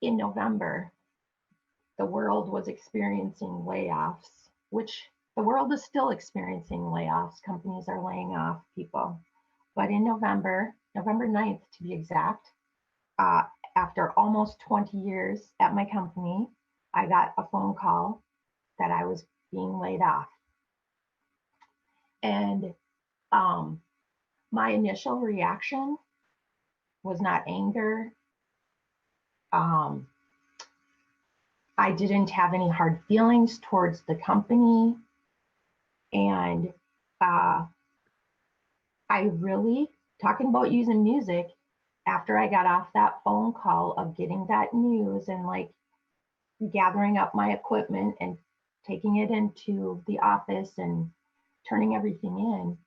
in November, the world was experiencing layoffs, which the world is still experiencing layoffs. Companies are laying off people. But in November, November 9th to be exact, uh, after almost 20 years at my company, I got a phone call that I was being laid off. And um, my initial reaction was not anger. Um, I didn't have any hard feelings towards the company. And uh, I really, talking about using music, after I got off that phone call of getting that news and like gathering up my equipment and taking it into the office and turning everything in,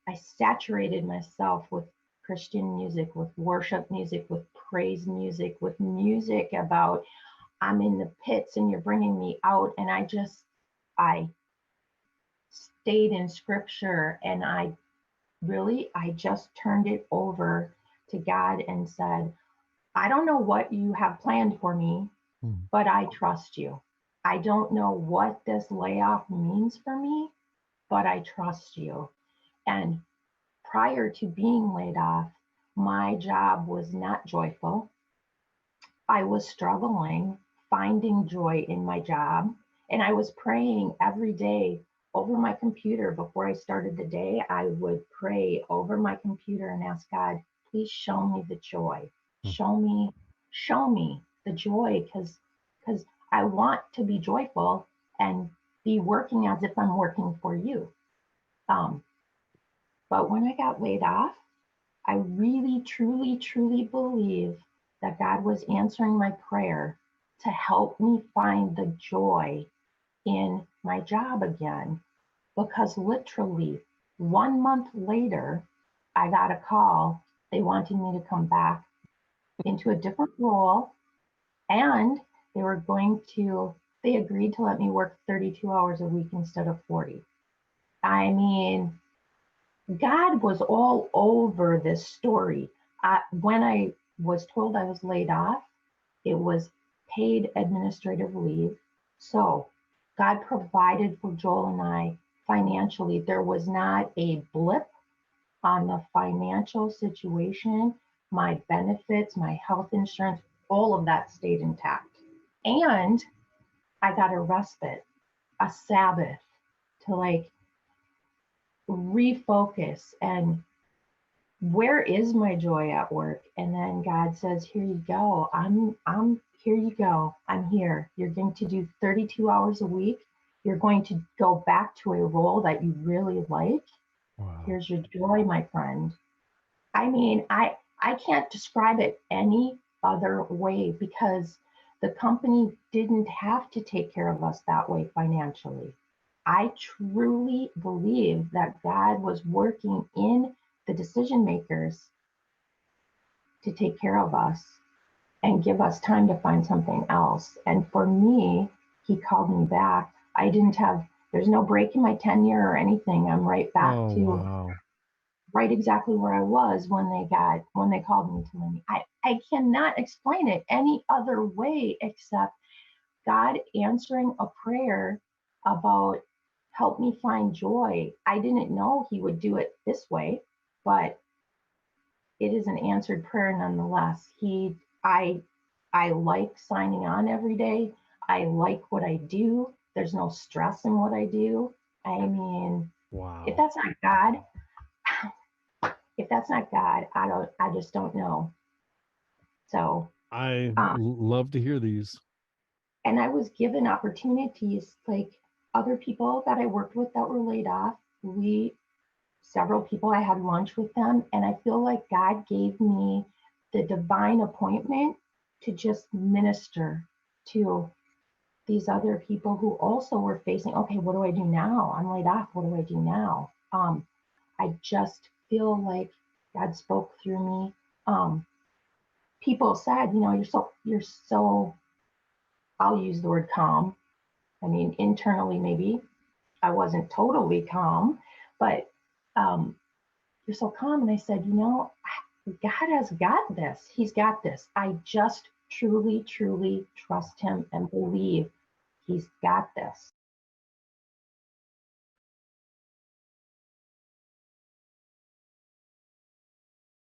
I saturated myself with Christian music, with worship music, with praise music, with music about I'm in the pits and you're bringing me out. And I stayed in scripture and I just turned it over to God and said, I don't know what you have planned for me, but I trust you. I don't know what this layoff means for me, but I trust you. And prior to being laid off, my job was not joyful. I was struggling finding joy in my job. And I was praying every day over my computer before I started the day. I would pray over my computer and ask God, please show me the joy. Show me the joy because I want to be joyful and be working as if I'm working for you. But when I got laid off, I really, truly, truly believe that God was answering my prayer to help me find the joy in my job again. Because literally 1 month later, I got a call. They wanted me to come back into a different role, and they agreed to let me work 32 hours a week instead of 40. I mean, God was all over this story. When I was told I was laid off, it was paid administrative leave. So God provided for Joel and I financially. There was not a blip on the financial situation. My benefits, my health insurance, all of that stayed intact. And I got a respite, a Sabbath to like refocus and where is my joy at work? And then God says, here you go. I'm here you go. I'm here. You're going to do 32 hours a week. You're going to go back to a role that you really like. Wow. Here's your joy, my friend. I mean, I can't describe it any other way because the company didn't have to take care of us that way financially. I truly believe that God was working in the decision makers to take care of us and give us time to find something else. And for me, he called me back. There's no break in my tenure or anything. I'm right back right exactly where I was when they called me to me. I cannot explain it any other way except God answering a prayer about help me find joy. I didn't know he would do it this way, but it is an answered prayer nonetheless. I like signing on every day. I like what I do. There's no stress in what I do. I mean, wow. If that's not God, I just don't know. So I love to hear these. And I was given opportunities like other people that I worked with that were laid off. Several people, I had lunch with them, and I feel like God gave me the divine appointment to just minister to these other people who also were facing, okay, what do I do now? I'm laid off. What do I do now? I just feel like God spoke through me. People said, you're so, I'll use the word calm. I mean, internally, maybe I wasn't totally calm, but you're so calm. And I said, God has got this. He's got this. I just truly, truly trust him and believe he's got this.